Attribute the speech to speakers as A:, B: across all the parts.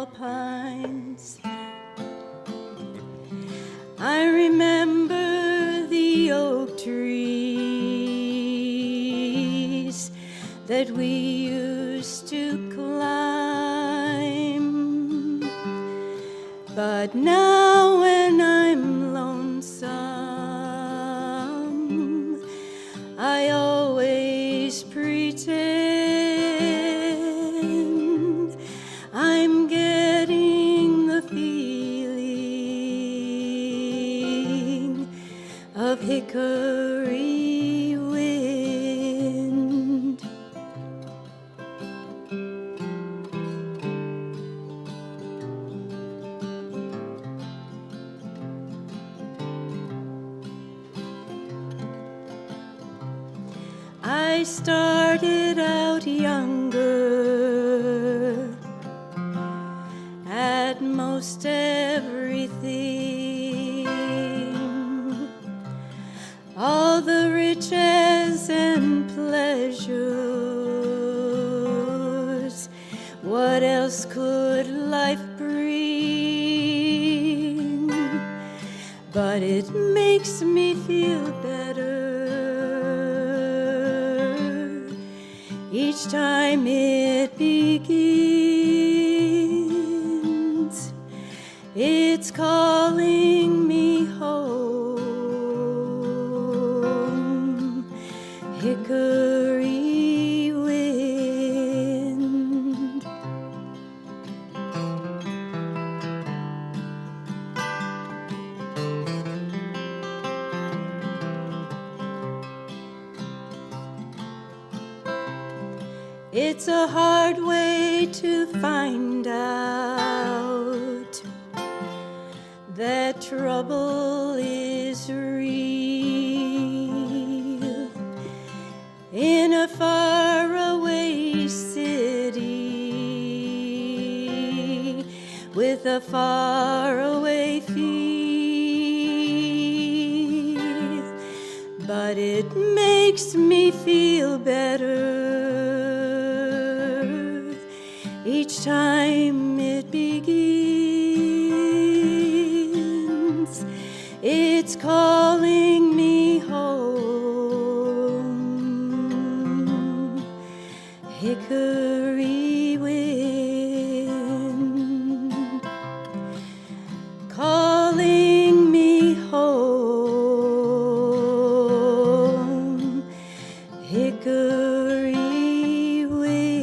A: tall pines. I remember the oak trees that we used to climb. But now when I'm lonesome, I always pretend I'm getting the feeling of hickory wind. I started out younger at most everything, all the riches and pleasures. What else could life bring? But it makes me feel better each time it begins. It's calling me home, hickory wind. It's a hard way to find out that trouble is real in a faraway city with a faraway feel. But it makes me feel better each time it begins. It's calling me home, hickory wind, calling me home, hickory wind.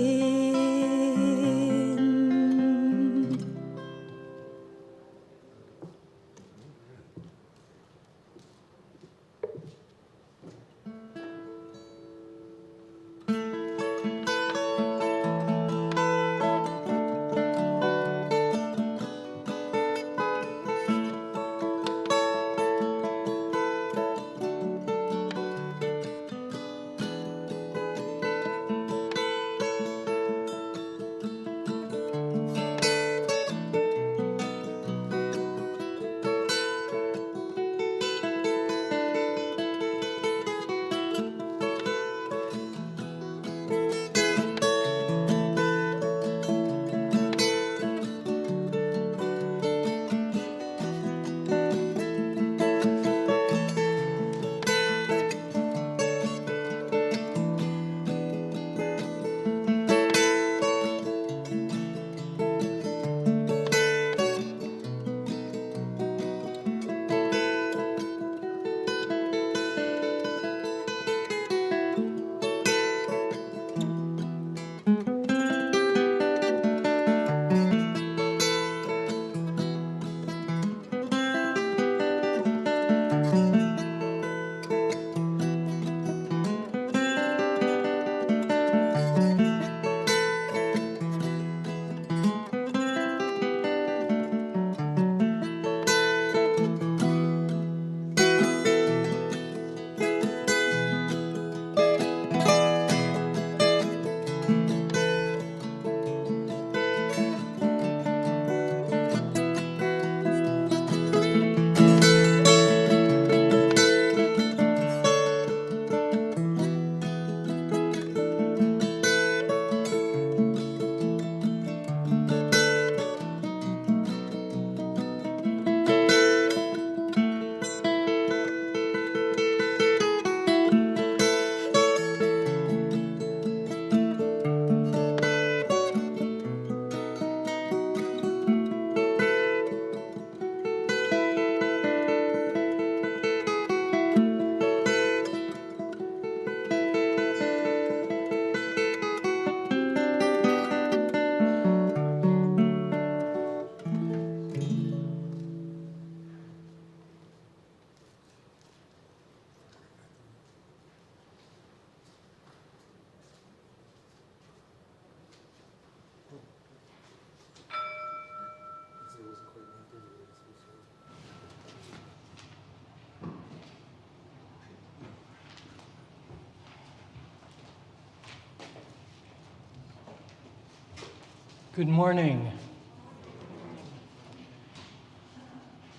B: Good morning.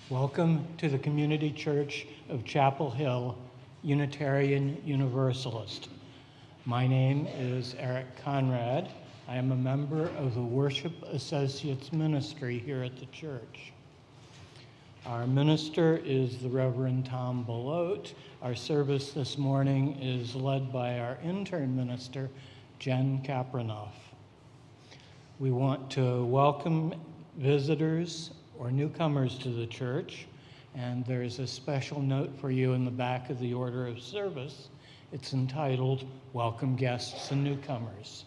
B: Welcome to the Community Church of Chapel Hill, Unitarian Universalist. My name is Eric Conrad. I am a member of the Worship Associates Ministry here at the church. Our minister is the Reverend Tom Belote. Our service this morning is led by our intern minister, Jenn Kapranov. We want to welcome visitors or newcomers to the church, and there's a special note for you in the back of the order of service. It's entitled, Welcome Guests and Newcomers.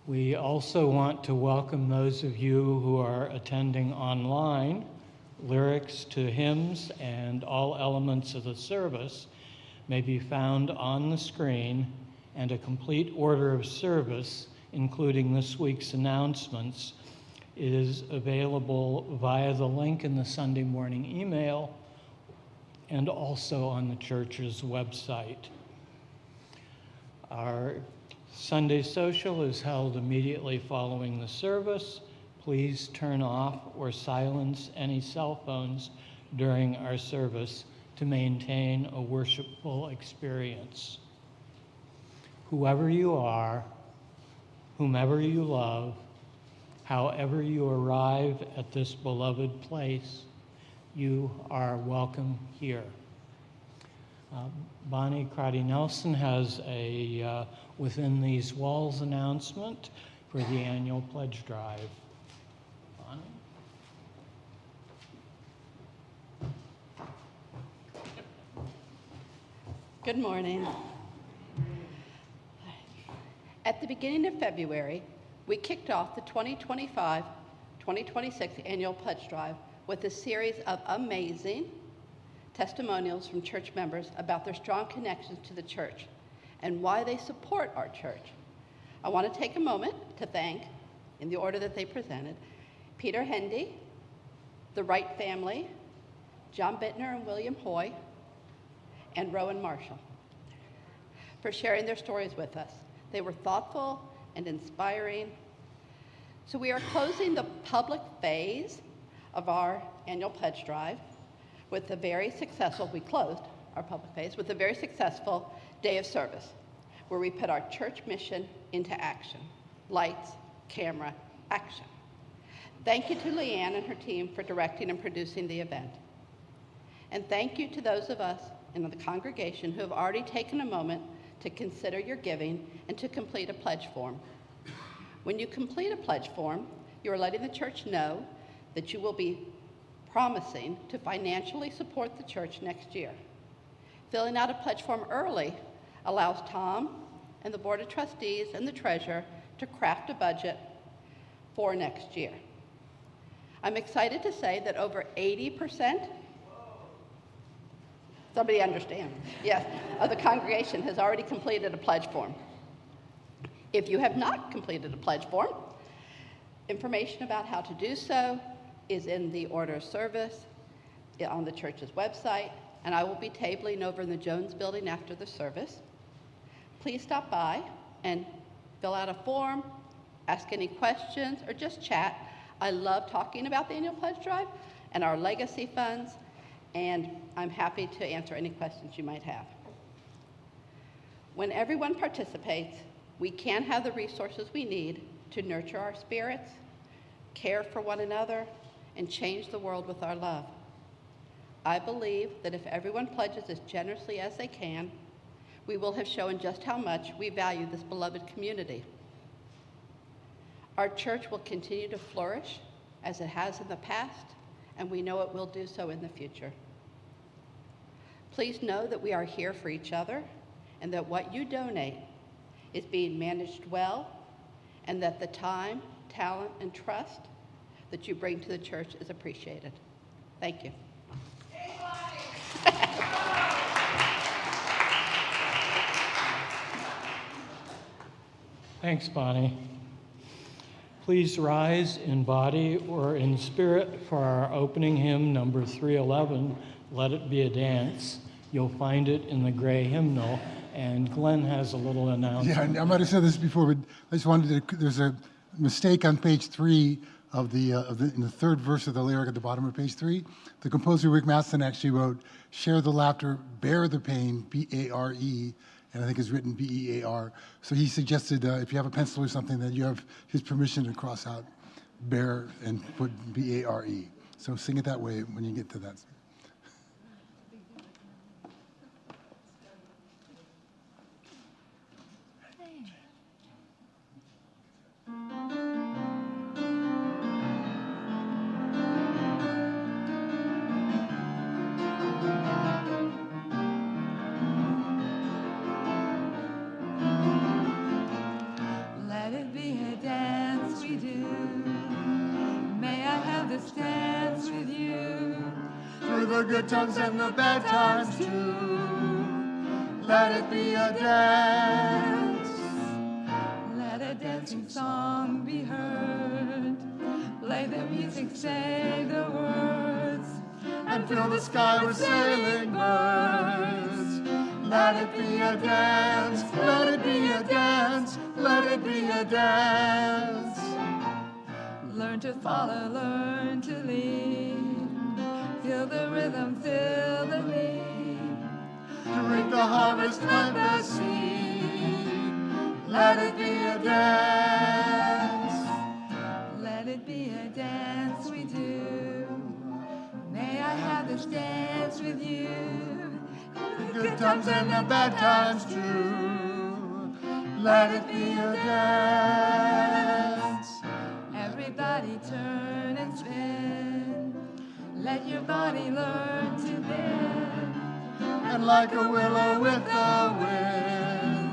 B: We also want to welcome those of you who are attending online. Lyrics to hymns and all elements of the service may be found on the screen, and a complete order of service, including this week's announcements, is available via the link in the Sunday morning email and also on the church's website. Our Sunday social is held immediately following the service. Please turn off or silence any cell phones during our service to maintain a worshipful experience. Whoever you are, whomever you love, however you arrive at this beloved place, you are welcome here. Bonnie Crotty-Nelson has a Within These Walls announcement for the annual pledge drive. Bonnie?
C: Good morning. At the beginning of February, we kicked off the 2025-2026 annual pledge drive with a series of amazing testimonials from church members about their strong connections to the church and why they support our church. I want to take a moment to thank, in the order that they presented, Peter Hendy, the Wright family, John Bittner and William Hoy, and Rowan Marshall for sharing their stories with us. They were thoughtful and inspiring. So we are closing the public phase of our annual pledge drive with a very successful, we closed our public phase with a very successful day of service where we put our church mission into action. Lights, camera, action. Thank you to Leanne and her team for directing and producing the event. And thank you to those of us in the congregation who have already taken a moment to consider your giving and to complete a pledge form. When you complete a pledge form, you are letting the church know that you will be promising to financially support the church next year. Filling out a pledge form early allows Tom and the Board of Trustees and the Treasurer to craft a budget for next year. I'm excited to say that over 80%, somebody understands, yes, of the congregation has already completed a pledge form. If you have not completed a pledge form, information about how to do so is in the order of service on the church's website, and I will be tabling over in the Jones building after the service. Please stop by and fill out a form, ask any questions, or just chat. I love talking about the annual pledge drive and our legacy funds, and I'm happy to answer any questions you might have. When everyone participates, we can have the resources we need to nurture our spirits, care for one another, and change the world with our love. I believe that if everyone pledges as generously as they can, we will have shown just how much we value this beloved community. Our church will continue to flourish as it has in the past, and we know it will do so in the future. Please know that we are here for each other and that what you donate is being managed well, and that the time, talent, and trust that you bring to the church is appreciated. Thank you.
B: Thanks, Bonnie. Please rise in body or in spirit for our opening hymn, number 311, Let It Be a Dance. You'll find it in the gray hymnal, and Glenn has a little announcement.
D: Yeah, I might have said this before, but I just wanted to, there's a mistake on page 3 in the third verse of the lyric at the bottom of page 3. The composer Rick Masson actually wrote, "Share the laughter, bear the pain," B-A-R-E, and I think it's written B-E-A-R. So he suggested if you have a pencil or something, that you have his permission to cross out bear and put B-A-R-E. So sing it that way when you get to that.
A: Let it be a dance we do. May I have this dance with you.
D: Through the good times and the bad times too. Let it be a dance.
A: Let a dancing song be heard. Play the music, say the words,
D: And fill the sky with sailing birds. Let it be a dance. Let it be a dance. Let it be a dance.
A: learn to follow, learn to lead. Feel the rhythm, feel the need.
D: To reap the harvest, plant the seed. Let it be a dance.
A: Let it be a dance we do. May I have this dance with you.
D: The good times and the bad times too. Let it be a dance.
A: Everybody turn and spin. Let your body learn to bend.
D: And like a willow with the wind.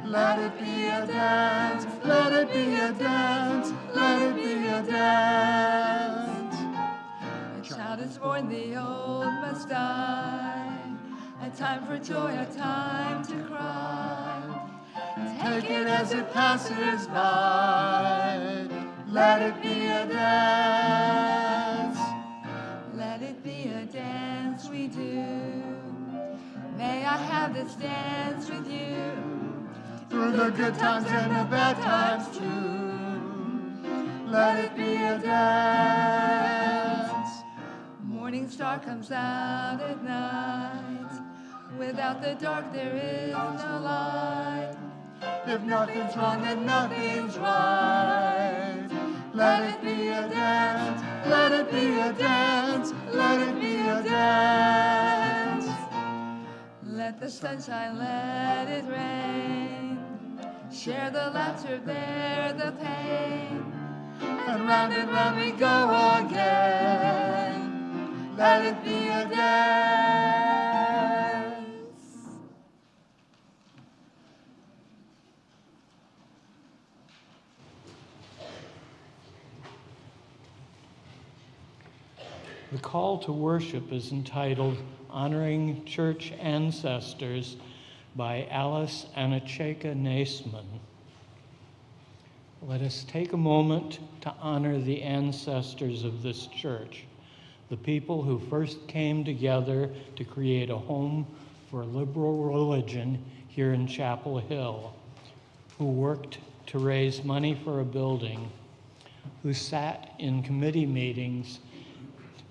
D: Let it be a dance. Let it be a dance. Let it be a dance.
A: A child is born, the old must die. A time for joy, a time to cry.
D: Take it as it passes by. Let it be a dance.
A: Let it be a dance we do. May I have this dance with you.
D: Through the good times and the bad times too. Let it be a dance.
A: Morning star comes out at night. Without the dark there is no light.
D: If nothing's wrong and nothing's right. Let it be a dance. Let it be a dance. Let it be a dance.
A: Let the sunshine, let it rain. Share the laughter, bear the pain.
D: And round we go again. Let it be a dance.
B: The call to worship is entitled Honoring Church Ancestors by Alice Anacheka Naisman. Let us take a moment to honor the ancestors of this church, the people who first came together to create a home for liberal religion here in Chapel Hill, who worked to raise money for a building, who sat in committee meetings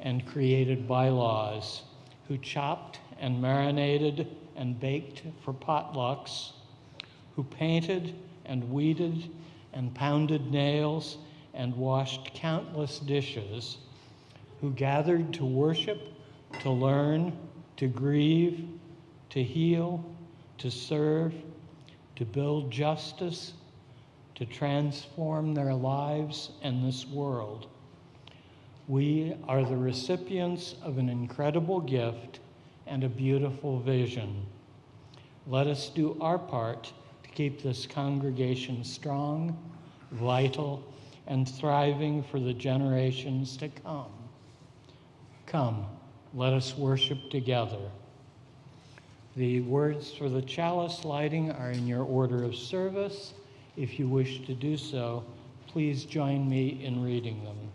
B: and created bylaws, who chopped and marinated and baked for potlucks, who painted and weeded and pounded nails and washed countless dishes, who gathered to worship, to learn, to grieve, to heal, to serve, to build justice, to transform their lives and this world. We are the recipients of an incredible gift and a beautiful vision. Let us do our part to keep this congregation strong, vital, and thriving for the generations to come. Come, let us worship together. The words for the chalice lighting are in your order of service. If you wish to do so, please join me in reading them.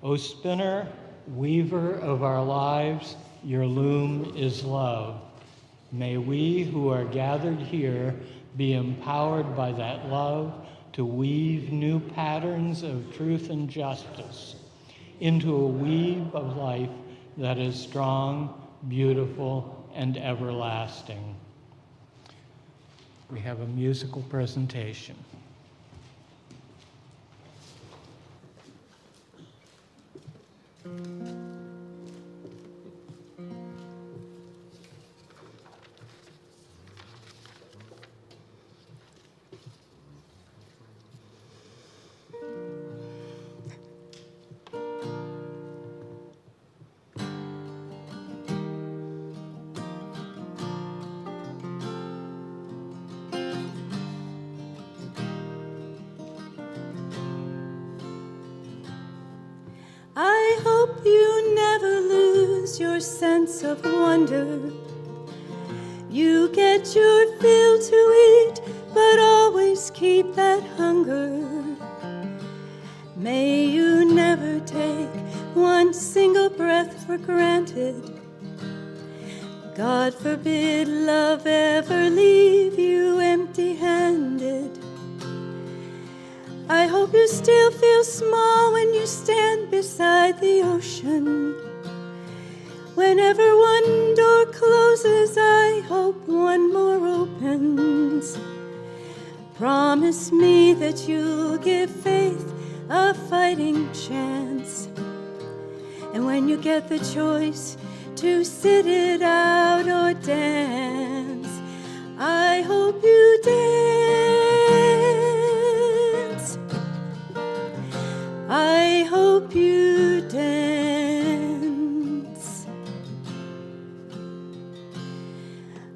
B: O spinner, weaver of our lives, your loom is love. May we who are gathered here be empowered by that love to weave new patterns of truth and justice into a weave of life that is strong, beautiful, and everlasting. We have a musical presentation.
E: I hope you never lose your sense of wonder. You get your fill to eat, but always keep that hunger. May you never take one single breath for granted. God forbid love ever leave you empty-handed. I hope you still feel small when you stand beside the ocean. Whenever one door closes, I hope one more opens. Promise me that you'll give faith a fighting chance. And when you get the choice to sit it out or dance, I hope you dance. I hope you dance.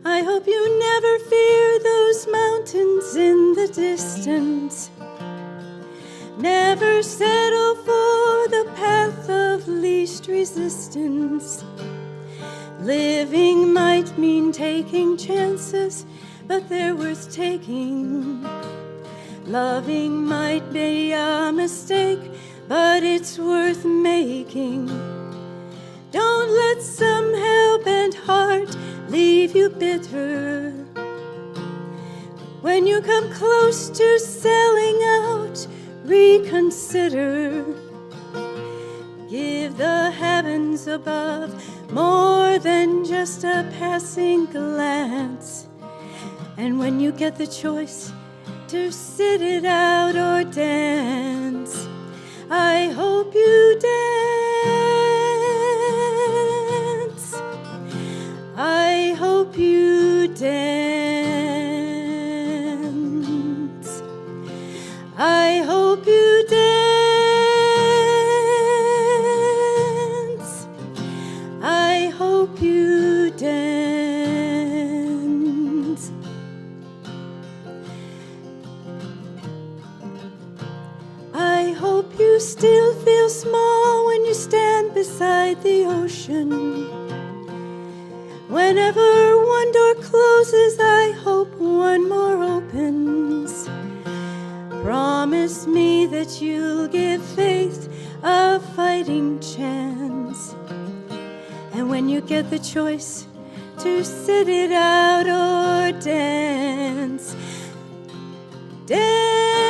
E: I hope you never fear those mountains in the distance. Never settle for the path of least resistance. Living might mean taking chances, but they're worth taking. Loving might be a mistake, but it's worth making. Don't let some hell-bent heart leave you bitter. When you come close to selling out, reconsider. Give the heavens above more than just a passing glance. And when you get the choice to sit it out or dance, I hope you dance. I hope you dance. I hope you dance. I hope you dance. I hope you still feel small when you stand beside the ocean. Whenever one door closes, I hope one more opens. Promise me that you'll give faith a fighting chance. And when you get the choice to sit it out or dance, dance.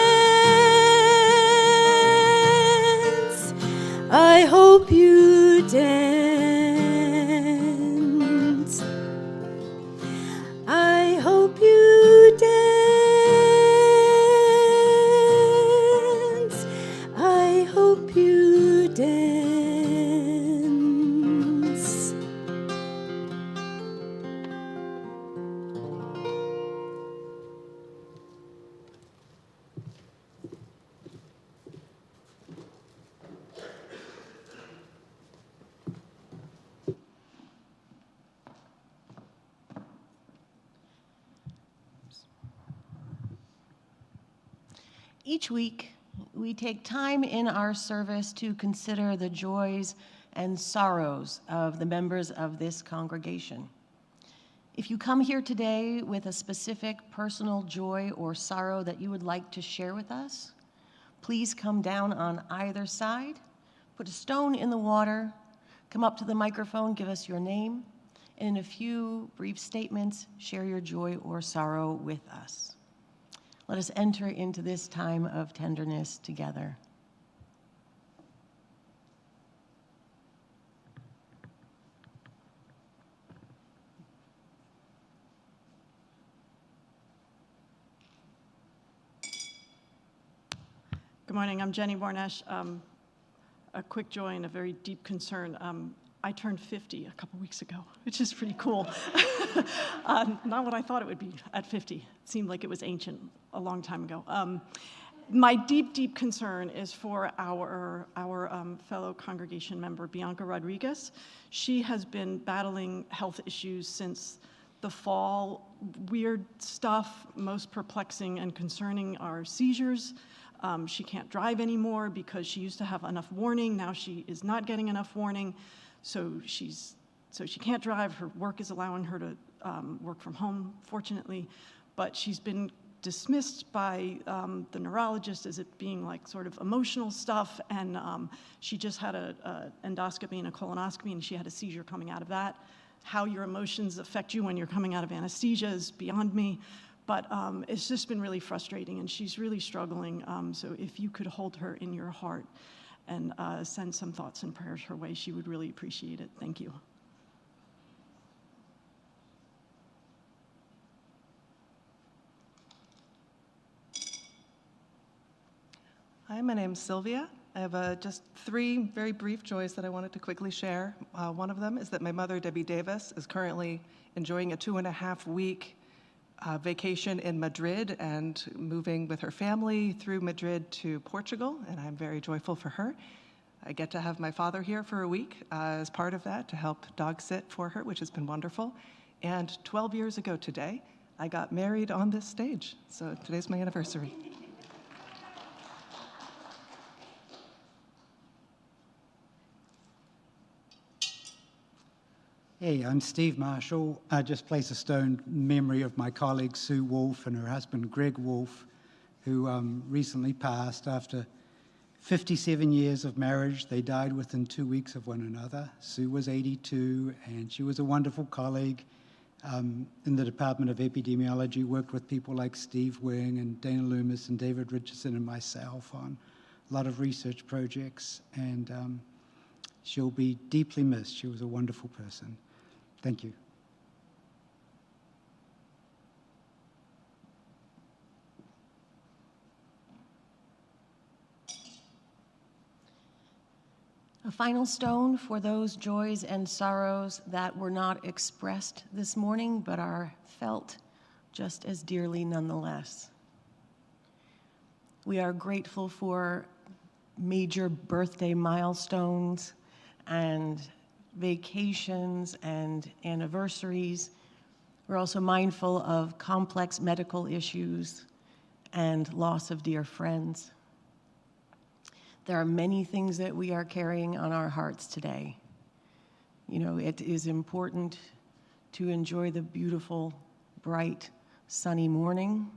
E: I hope you dance. I hope you dance. I hope you dance.
F: Each week, we take time in our service to consider the joys and sorrows of the members of this congregation. If you come here today with a specific personal joy or sorrow that you would like to share with us, please come down on either side, put a stone in the water, come up to the microphone, give us your name, and in a few brief statements, share your joy or sorrow with us. Let us enter into this time of tenderness together.
G: Good morning, I'm Jenny Bornesh. A quick joy and a very deep concern. I turned 50 a couple weeks ago, which is pretty cool. Not what I thought it would be at 50. It seemed like it was ancient, a long time ago. My deep, deep concern is for our fellow congregation member, Bianca Rodriguez. She has been battling health issues since the fall. Weird stuff, most perplexing and concerning are seizures. She can't drive anymore because she used to have enough warning. Now she is not getting enough warning, so she can't drive. Her work is allowing her to work from home, fortunately, but she's been dismissed by the neurologist as it being like sort of emotional stuff, and she just had an endoscopy and a colonoscopy, and she had a seizure coming out of that. How your emotions affect you when you're coming out of anesthesia is beyond me. But it's just been really frustrating, and she's really struggling. So if you could hold her in your heart and send some thoughts and prayers her way, she would really appreciate it. Thank you.
H: Hi, my name's Sylvia. I have just 3 very brief joys that I wanted to quickly share. One of them is that my mother, Debbie Davis, is currently enjoying a 2.5-week vacation in Madrid and moving with her family through Madrid to Portugal, and I'm very joyful for her. I get to have my father here for a week as part of that to help dog sit for her, which has been wonderful. And 12 years ago today, I got married on this stage, so today's my anniversary.
I: Hey, I'm Steve Marshall. I just place a stone in memory of my colleague Sue Wolfe and her husband Greg Wolfe, who recently passed after 57 years of marriage. They died within 2 weeks of one another. Sue was 82, and she was a wonderful colleague in the Department of Epidemiology, worked with people like Steve Wing and Dana Loomis and David Richardson and myself on a lot of research projects, and she'll be deeply missed. She was a wonderful person. Thank you.
F: A final stone for those joys and sorrows that were not expressed this morning, but are felt just as dearly nonetheless. We are grateful for major birthday milestones and vacations and anniversaries. We're also mindful of complex medical issues and loss of dear friends. There are many things that we are carrying on our hearts today. You know, it is important to enjoy the beautiful, bright, sunny morning,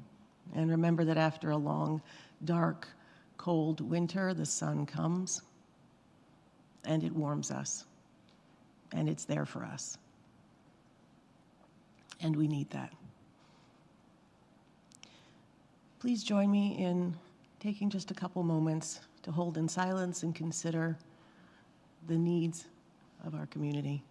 F: and remember that after a long, dark, cold winter, the sun comes, and it warms us, and it's there for us. And we need that. Please join me in taking just a couple moments to hold in silence and consider the needs of our community.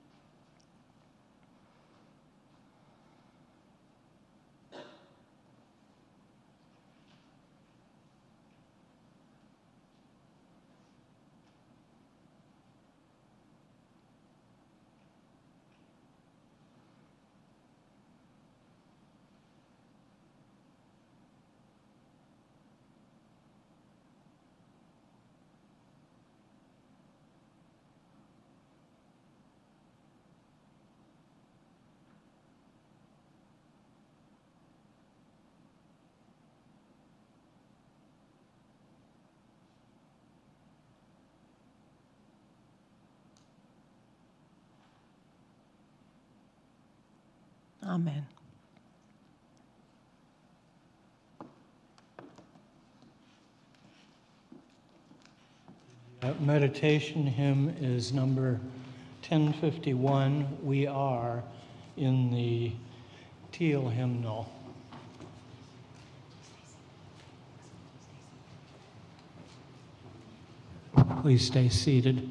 F: Amen.
B: Meditation hymn is number 1051. We are in the teal hymnal. Please stay seated.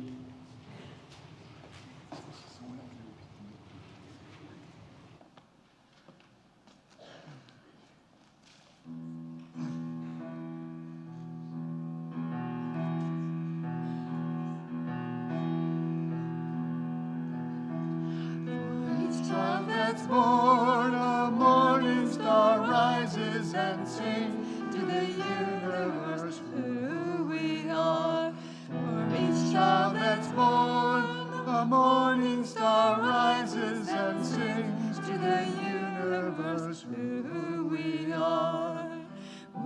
A: Each child that's born, a morning star rises and sings to the universe who we are. For each child that's born, a morning star rises and sings to the universe who we are.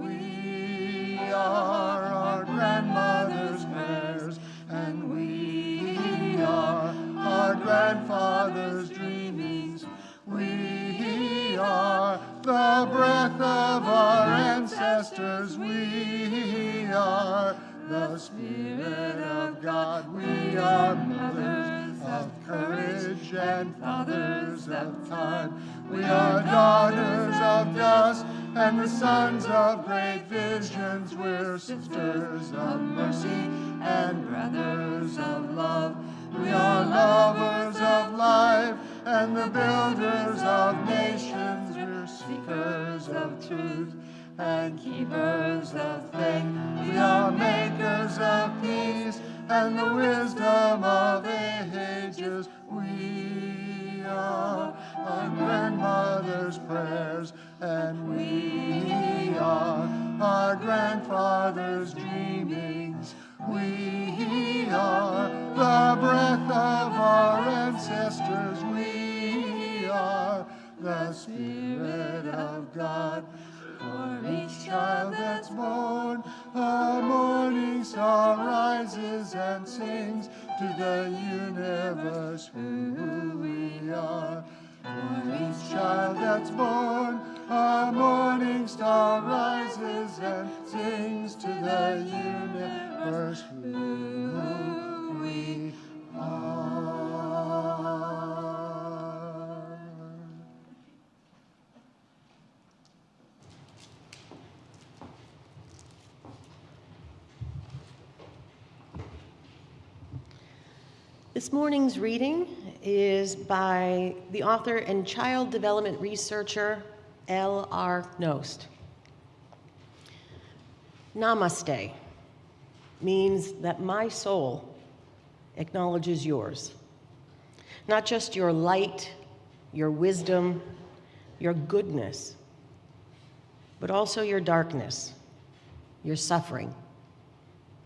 A: We are our grandmother's prayers, and we are our grandfather's dreamings. We are the breath of our ancestors. We are the Spirit of God. We are mothers of courage and fathers of time. We are daughters of dust and the sons of great visions. We're sisters of mercy and brothers of love. We are lovers of life and the builders of nations. We're seekers of truth and keepers of faith. We are makers of peace and the wisdom of ages. We are our grandmother's prayers, and we are our grandfather's dreamings. We are the breath of our ancestors. We are the Spirit of God. For each child that's born, a morning star rises and sings to the universe who we are. For each child that's born, a morning star rises and sings to the universe who we are.
F: This morning's reading is by the author and child development researcher, L.R. Knost. Namaste means that my soul acknowledges yours. Not just your light, your wisdom, your goodness, but also your darkness, your suffering,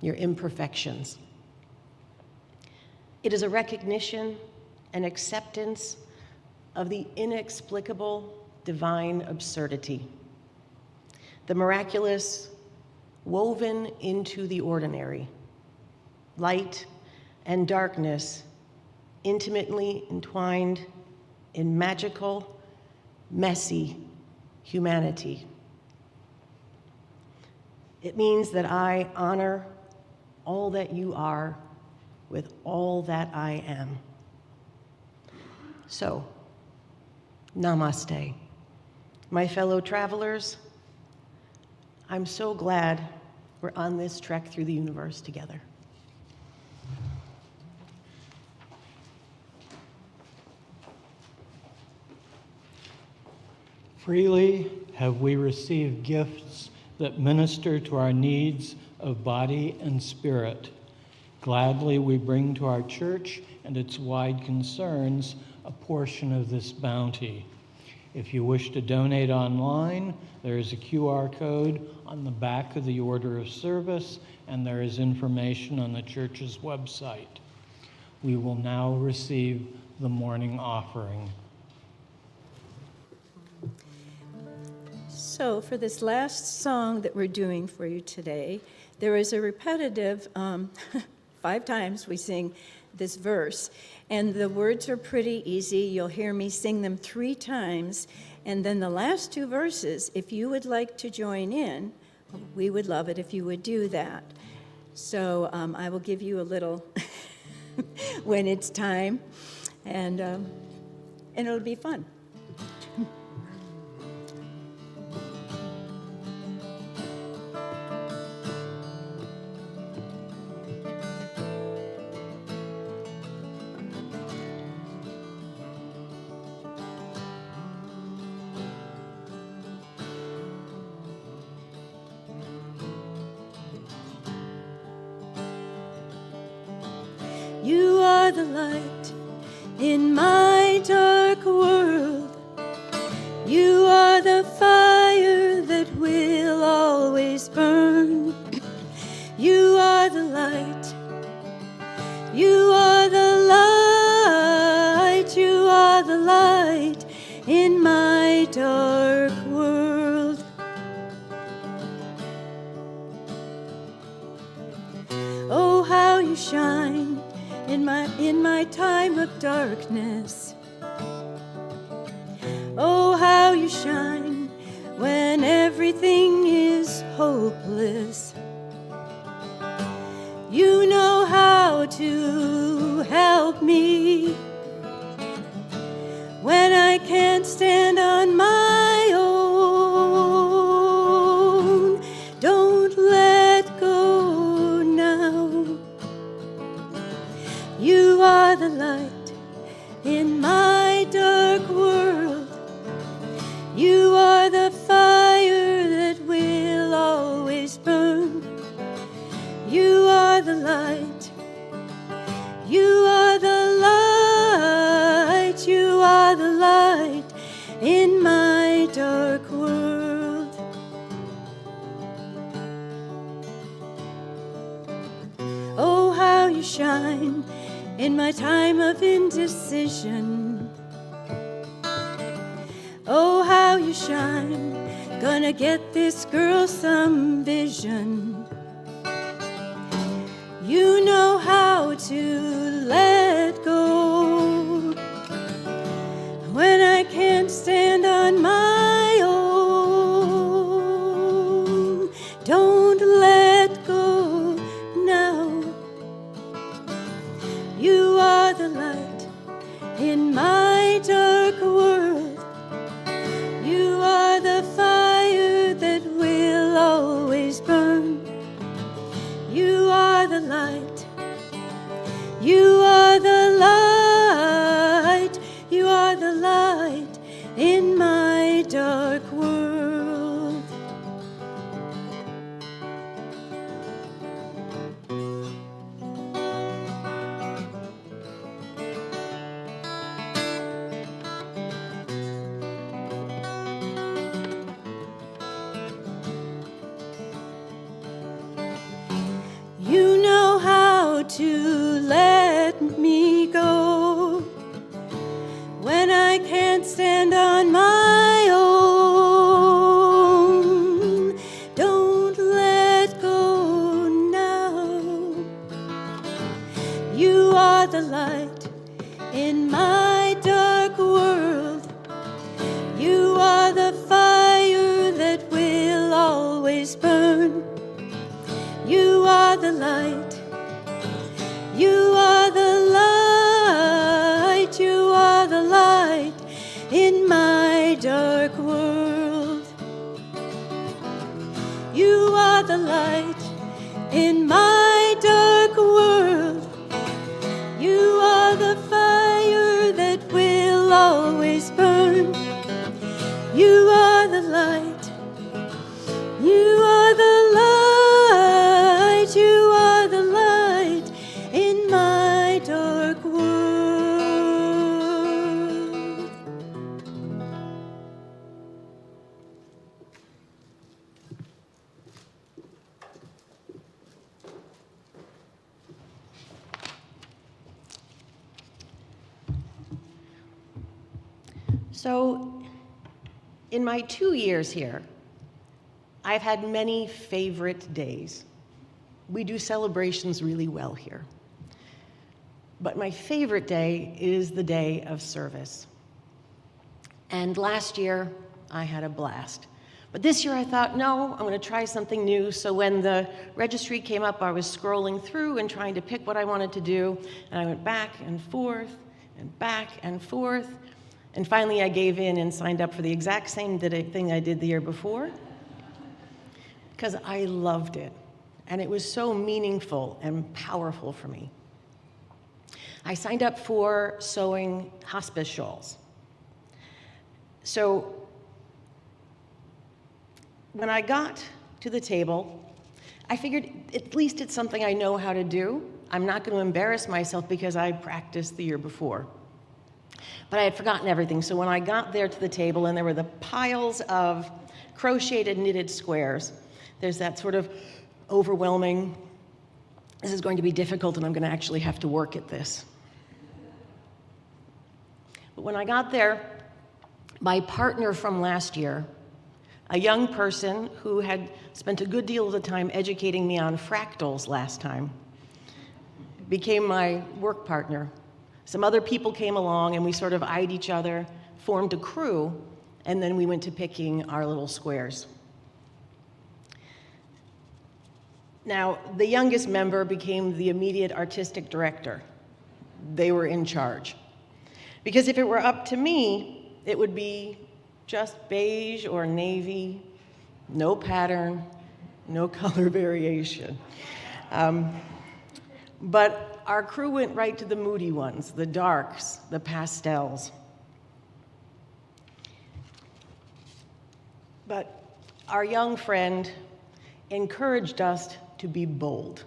F: your imperfections. It is a recognition and acceptance of the inexplicable divine absurdity, the miraculous woven into the ordinary, light and darkness intimately entwined in magical, messy humanity. It means that I honor all that you are with all that I am. So, namaste. My fellow travelers, I'm so glad we're on this trek through the universe together.
B: Freely have we received gifts that minister to our needs of body and spirit. Gladly we bring to our church and its wide concerns a portion of this bounty. If you wish to donate online, there is a QR code on the back of the order of service, and there is information on the church's website. We will now receive the morning offering.
E: So for this last song that we're doing for you today, there is a repetitive 5 times we sing this verse, and the words are pretty easy. You'll hear me sing them 3 times, and then the last 2 verses, if you would like to join in, we would love it if you would do that. So I will give you a little when it's time, and it'll be fun. You are the light in my dark world. You are the fire that will always burn. You are the light. You are the light. You are the light in my dark world. Oh, how you shine in my time of darkness. Oh, how you shine when everything is hopeless. You know how to help me when I can't stand on my own. Don't let go now. You are the light in my dark world. You are the fire that will always burn. You are the light. You are the light. You are the light in my dark world. Oh, how you shine in my time of indecision. Oh, how you shine. Gonna get this girl some vision. You know how to let go when I can't stand on my own. Don't let go now. You are the light in my dark world. You are the fire that will always burn. You are the light. You are the light. You are the light in my dark world. You know how to let me go when I can't stand on my own. Don't let go now. You are the light in my dark world. You are the fire that will always burn. You are the light. You are the light. You are the light in my dark world. You are the light in my dark world. You are the fire that will always burn. You are the light. You are the light. You are the light in my dark world.
F: So, in my 2 years here, I've had many favorite days. We do celebrations really well here. But my favorite day is the day of service. And last year, I had a blast. But this year I thought, no, I'm going to try something new. So when the registry came up, I was scrolling through and trying to pick what I wanted to do. And I went back and forth and back and forth. And finally I gave in and signed up for the exact same thing I did the year before, because I loved it. And it was so meaningful and powerful for me. I signed up for sewing hospice shawls. So when I got to the table, I figured at least it's something I know how to do. I'm not going to embarrass myself because I practiced the year before. But I had forgotten everything, so when I got there to the table and there were the piles of crocheted knitted squares, there's that sort of overwhelming, this is going to be difficult and I'm going to actually have to work at this. But when I got there, my partner from last year, a young person who had spent a good deal of the time educating me on fractals last time, became my work partner. Some other people came along and we sort of eyed each other, formed a crew, and then we went to picking our little squares. Now, the youngest member became the immediate artistic director. They were in charge. Because if it were up to me, it would be just beige or navy, no pattern, no color variation. But our crew went right to the moody ones, the darks, the pastels. But our young friend encouraged us to be bold.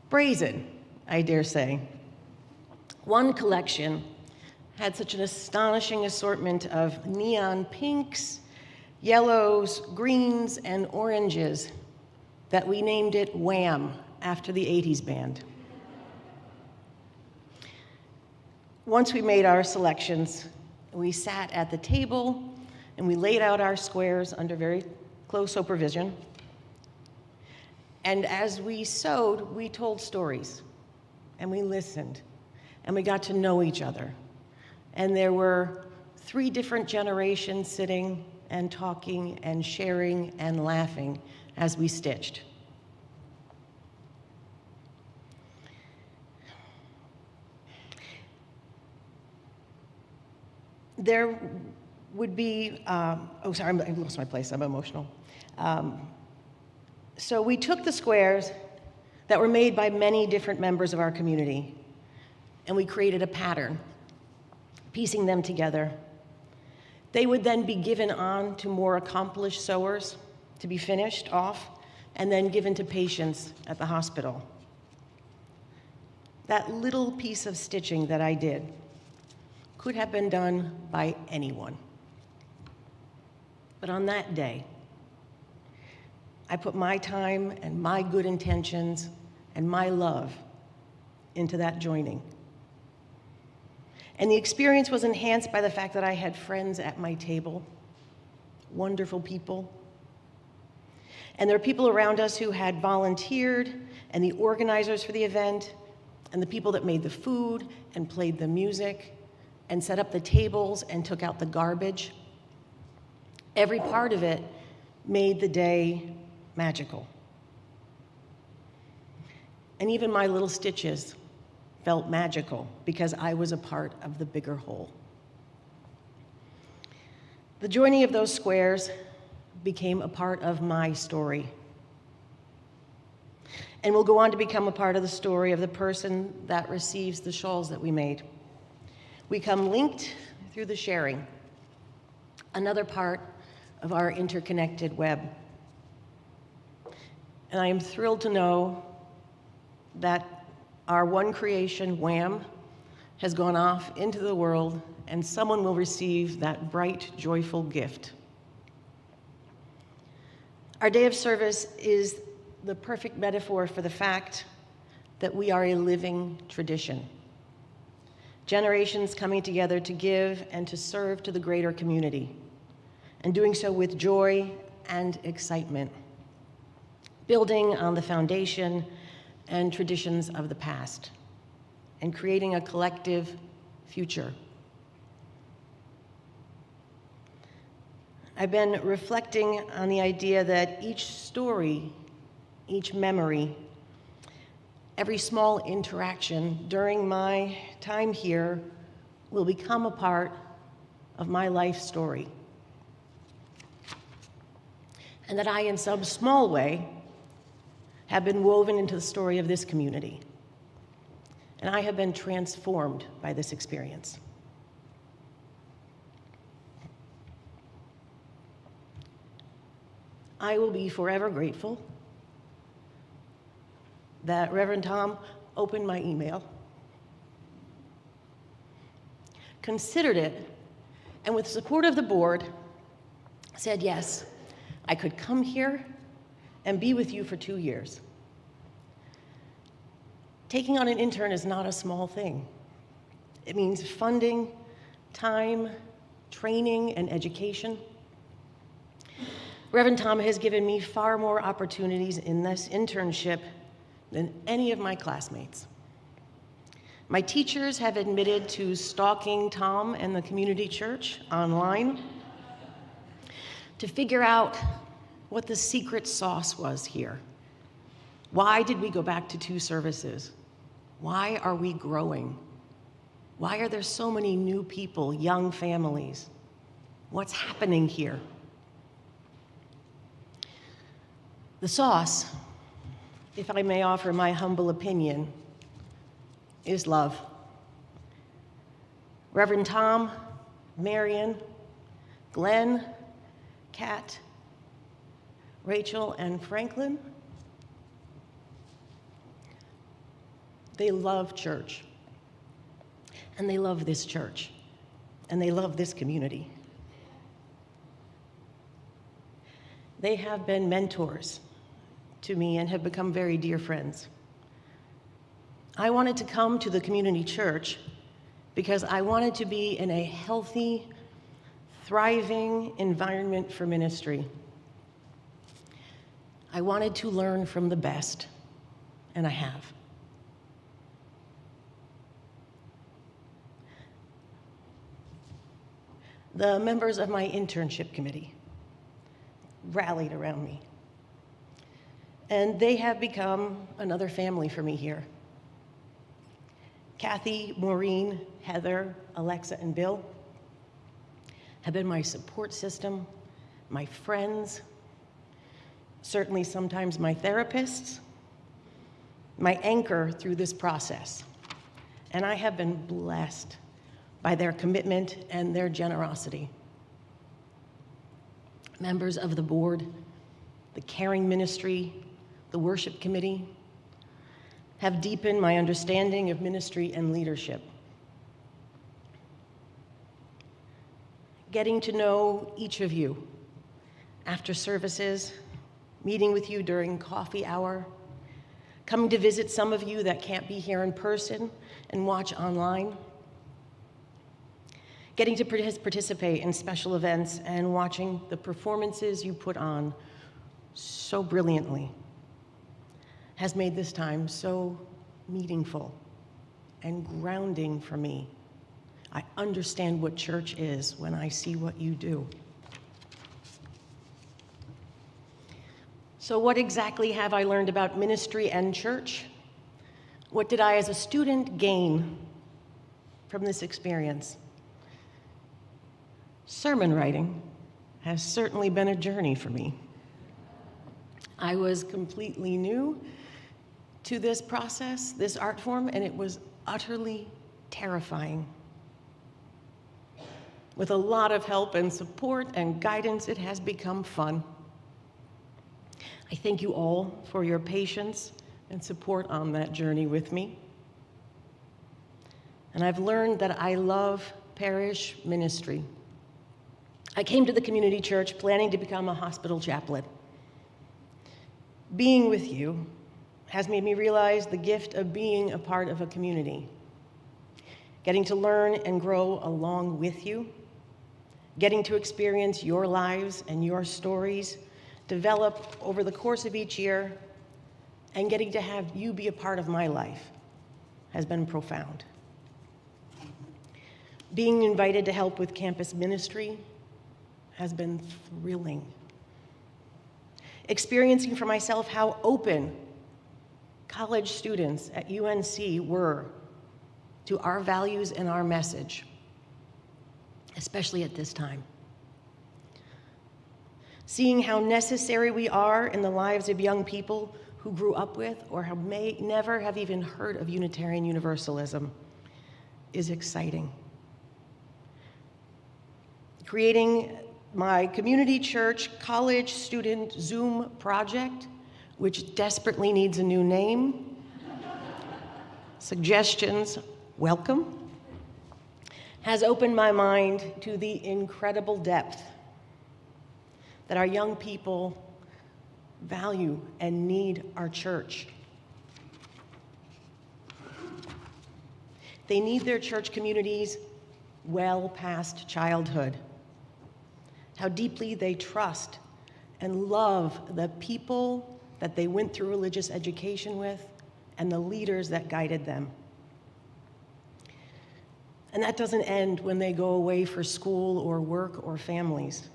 F: Brazen, I dare say. One collection had such an astonishing assortment of neon pinks, yellows, greens, and oranges that we named it Wham! After the 80s band. Once we made our selections, we sat at the table and we laid out our squares under very close supervision. And as we sewed, we told stories and we listened and we got to know each other. And there were 3 different generations sitting and talking and sharing and laughing as we stitched. There would be, oh, sorry, I lost my place, I'm emotional. So we took the squares that were made by many different members of our community, and we created a pattern, piecing them together. They would then be given on to more accomplished sewers to be finished off, and then given to patients at the hospital. That little piece of stitching that I did could have been done by anyone. But on that day, I put my time and my good intentions and my love into that joining. And the experience was enhanced by the fact that I had friends at my table, wonderful people. And there were people around us who had volunteered, and the organizers for the event, and the people that made the food and played the music and set up the tables and took out the garbage. Every part of it made the day magical. And even my little stitches felt magical because I was a part of the bigger whole. The joining of those squares became a part of my story and will go on to become a part of the story of the person that receives the shawls that we made. We come linked through the sharing, another part of our interconnected web. And I am thrilled to know that our one creation, Wham!, has gone off into the world and someone will receive that bright, joyful gift. Our day of service is the perfect metaphor for the fact that we are a living tradition. Generations coming together to give and to serve to the greater community, and doing so with joy and excitement, building on the foundation and traditions of the past, and creating a collective future. I've been reflecting on the idea that each story, each memory, every small interaction during my time here will become a part of my life story. And that I, in some small way, have been woven into the story of this community. And I have been transformed by this experience. I will be forever grateful that Reverend Tom opened my email, considered it, and with support of the board, said yes, I could come here and be with you for 2 years. Taking on an intern is not a small thing. It means funding, time, training, and education. Reverend Tom has given me far more opportunities in this internship than any of my classmates. My teachers have admitted to stalking Tom and the community church online to figure out what the secret sauce was here. Why did we go back to 2 services? Why are we growing? Why are there so many new people, young families? What's happening here? The sauce, if I may offer my humble opinion, is love. Reverend Tom, Marion, Glenn, Kat, Rachel, and Franklin, they love church. And they love this church. And they love this community. They have been mentors to me and have become very dear friends. I wanted to come to the community church because I wanted to be in a healthy, thriving environment for ministry. I wanted to learn from the best, and I have. The members of my internship committee rallied around me, and they have become another family for me here. Kathy, Maureen, Heather, Alexa, and Bill have been my support system, my friends, certainly sometimes my therapists, my anchor through this process. And I have been blessed by their commitment and their generosity. Members of the board, the caring ministry, the worship committee have deepened my understanding of ministry and leadership. Getting to know each of you after services, meeting with you during coffee hour, coming to visit some of you that can't be here in person and watch online, getting to participate in special events and watching the performances you put on so brilliantly has made this time so meaningful and grounding for me. I understand what church is when I see what you do. So what exactly have I learned about ministry and church? What did I as a student gain from this experience? Sermon writing has certainly been a journey for me. I was completely new to this process, this art form, and it was utterly terrifying. With a lot of help and support and guidance, it has become fun. I thank you all for your patience and support on that journey with me. And I've learned that I love parish ministry. I came to the community church planning to become a hospital chaplain. Being with you has made me realize the gift of being a part of a community. Getting to learn and grow along with you, getting to experience your lives and your stories develop over the course of each year, and getting to have you be a part of my life has been profound. Being invited to help with campus ministry has been thrilling. Experiencing for myself how open college students at UNC were to our values and our message, especially at this time. Seeing how necessary we are in the lives of young people who grew up with or may never have even heard of Unitarian Universalism is exciting. Creating my community church college student Zoom project, which desperately needs a new name, suggestions, welcome, has opened my mind to the incredible depth that our young people value and need our church. They need their church communities well past childhood. How deeply they trust and love the people that they went through religious education with and the leaders that guided them. And that doesn't end when they go away for school or work or families.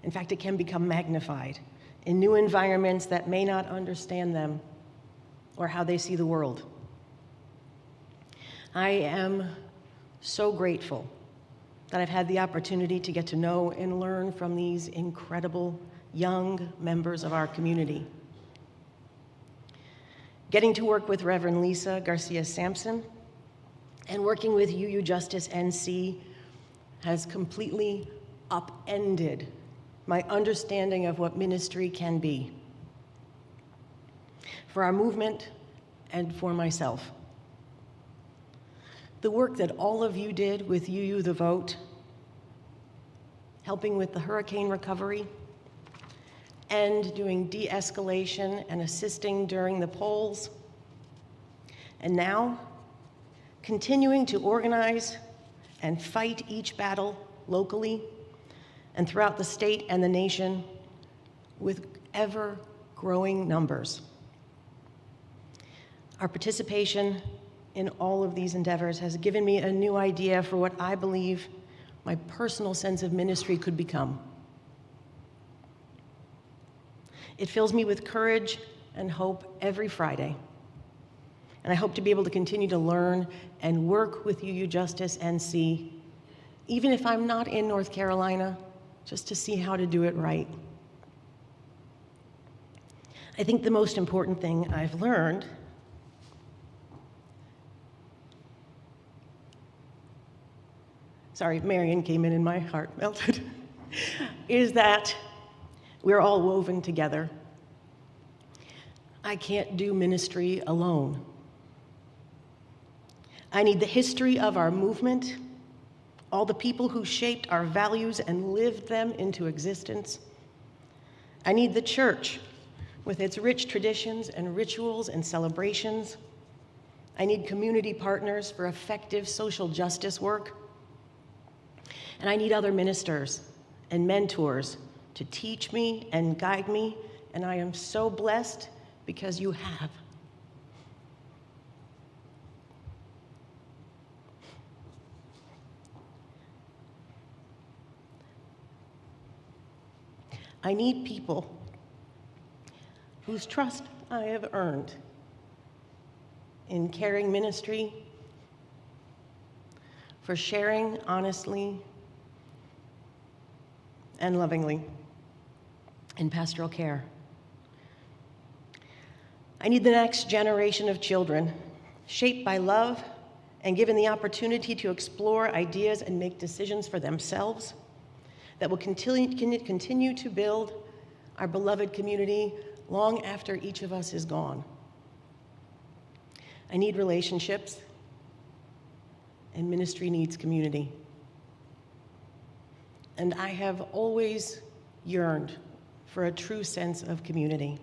F: In fact, it can become magnified in new environments that may not understand them or how they see the world. I am so grateful that I've had the opportunity to get to know and learn from these incredible young members of our community. Getting to work with Reverend Lisa Garcia Sampson and working with UU Justice NC has completely upended my understanding of what ministry can be for our movement and for myself. The work that all of you did with UU The Vote, helping with the hurricane recovery, and doing de-escalation and assisting during the polls, and now continuing to organize and fight each battle locally and throughout the state and the nation with ever-growing numbers. Our participation in all of these endeavors has given me a new idea for what I believe my personal sense of ministry could become. It fills me with courage and hope every Friday. And I hope to be able to continue to learn and work with UU Justice NC, even if I'm not in North Carolina, just to see how to do it right. I think the most important thing I've learned sorry, Marion came in and my heart melted, is that we're all woven together. I can't do ministry alone. I need the history of our movement, all the people who shaped our values and lived them into existence. I need the church with its rich traditions and rituals and celebrations. I need community partners for effective social justice work. And I need other ministers and mentors to teach me and guide me, and I am so blessed because you have. I need people whose trust I have earned in caring ministry, for sharing honestly and lovingly in pastoral care. I need the next generation of children shaped by love and given the opportunity to explore ideas and make decisions for themselves that will continue to build our beloved community long after each of us is gone. I need relationships, and ministry needs community. And I have always yearned for a true sense of community.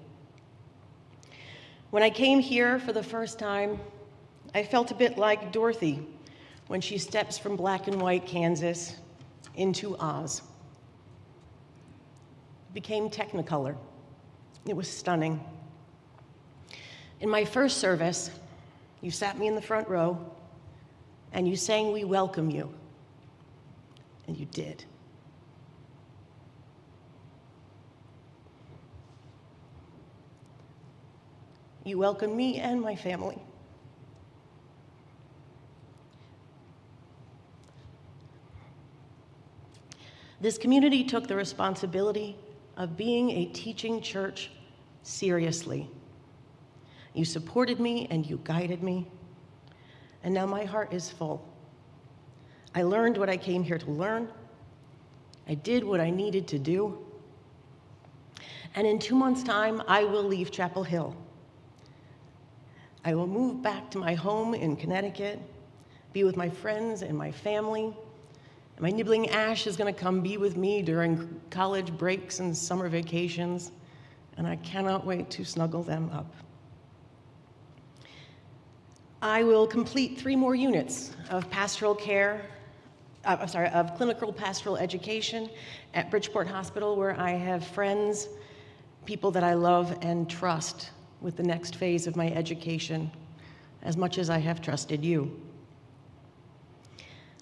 F: When I came here for the first time, I felt a bit like Dorothy when she steps from black and white Kansas into Oz. It became Technicolor. It was stunning. In my first service, you sat me in the front row and you sang "We Welcome You," and you did. You welcomed me and my family. This community took the responsibility of being a teaching church seriously. You supported me and you guided me, and now my heart is full. I learned what I came here to learn. I did what I needed to do. And in 2 months' time, I will leave Chapel Hill. I will move back to my home in Connecticut, be with my friends and my family. And my nibbling Ash is going to come be with me during college breaks and summer vacations, and I cannot wait to snuggle them up. I will complete 3 more units of of clinical pastoral education at Bridgeport Hospital, where I have friends, people that I love and trust with the next phase of my education, as much as I have trusted you.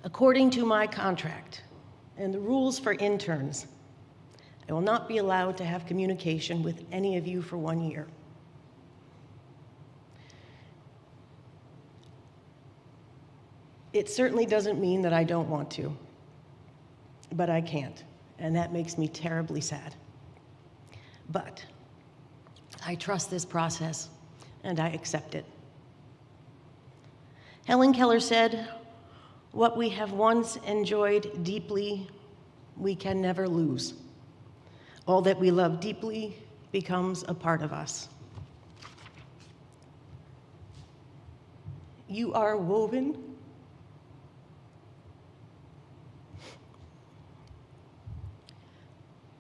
F: According to my contract and the rules for interns, I will not be allowed to have communication with any of you for 1 year. It certainly doesn't mean that I don't want to, but I can't, and that makes me terribly sad. But I trust this process, and I accept it. Helen Keller said, "What we have once enjoyed deeply, we can never lose. All that we love deeply becomes a part of us." You are woven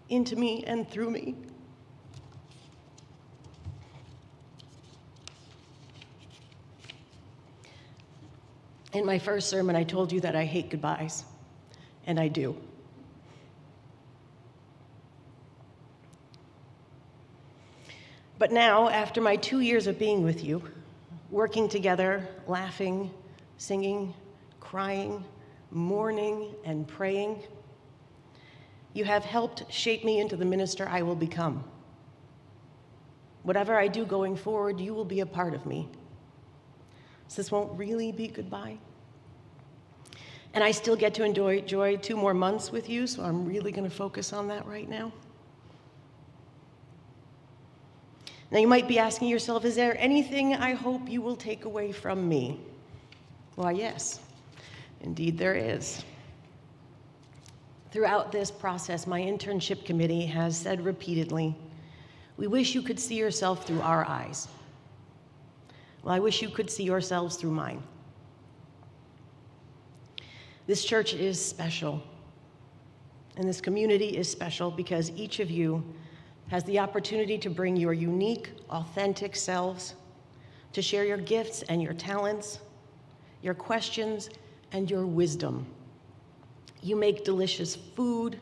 F: into me and through me. In my first sermon, I told you that I hate goodbyes, and I do. But now, after my 2 years of being with you, working together, laughing, singing, crying, mourning, and praying, you have helped shape me into the minister I will become. Whatever I do going forward, you will be a part of me. So this won't really be goodbye. And I still get to enjoy 2 more months with you, so I'm really going to focus on that right now. Now you might be asking yourself, is there anything I hope you will take away from me? Why, yes, indeed there is. Throughout this process, my internship committee has said repeatedly, "We wish you could see yourself through our eyes." Well, I wish you could see yourselves through mine. This church is special, and this community is special because each of you has the opportunity to bring your unique, authentic selves, to share your gifts and your talents, your questions and your wisdom. You make delicious food,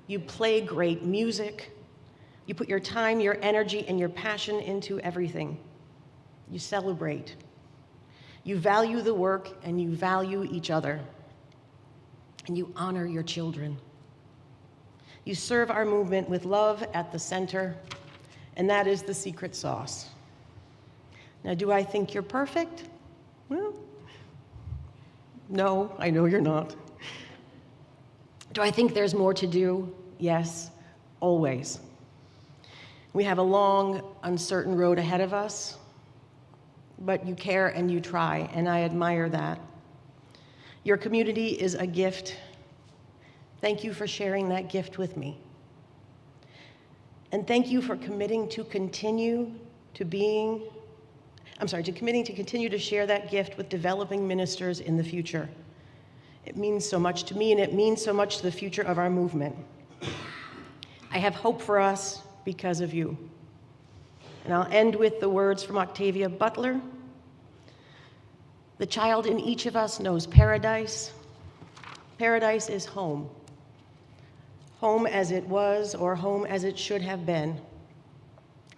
F: you play great music, you put your time, your energy, and your passion into everything. You celebrate. You value the work and you value each other. And you honor your children. You serve our movement with love at the center, and that is the secret sauce. Now, do I think you're perfect? Well, no, I know you're not. Do I think there's more to do? Yes, always. We have a long, uncertain road ahead of us, but you care and you try, and I admire that. Your community is a gift. Thank you for sharing that gift with me. And thank you for committing to continue to continue to share that gift with developing ministers in the future. It means so much to me, and it means so much to the future of our movement. I have hope for us because of you. And I'll end with the words from Octavia Butler. The child in each of us knows paradise. Paradise is home. Home as it was or home as it should have been.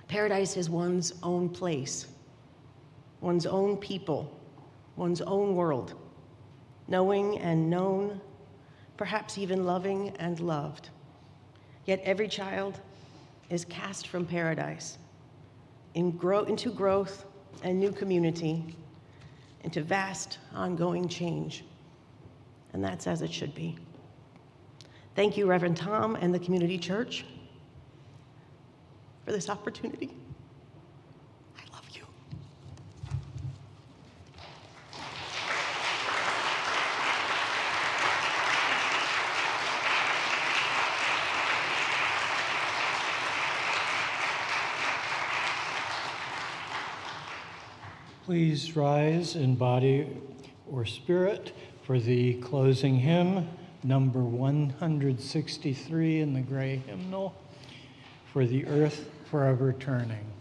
F: Paradise is one's own place, one's own people, one's own world, knowing and known, perhaps even loving and loved. Yet every child is cast from paradise into growth and new community, into vast, ongoing change. And that's as it should be. Thank you, Reverend Tom and the Community Church, for this opportunity. I love you.
B: Please rise in body or spirit for the closing hymn, number 163 in the gray hymnal, For the Earth Forever Turning.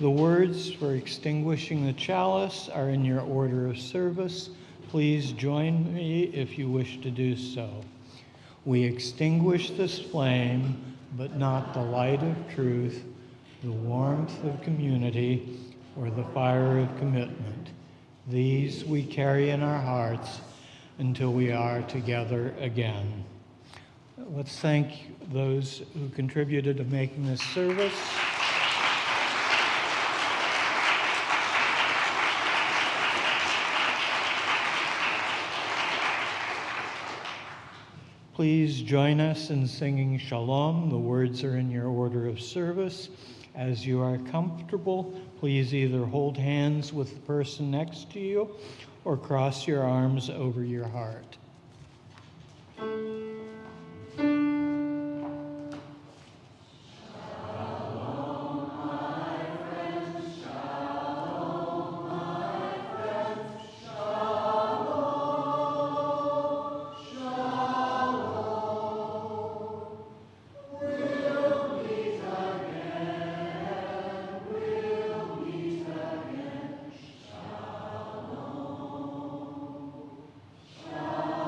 B: The words for extinguishing the chalice are in your order of service. Please join me if you wish to do so. We extinguish this flame, but not the light of truth, the warmth of community, or the fire of commitment. These we carry in our hearts until we are together again. Let's thank those who contributed to making this service. Please join us in singing Shalom. The words are in your order of service. As you are comfortable, please either hold hands with the person next to you or cross your arms over your heart.
A: Shalom.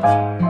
E: Thank you.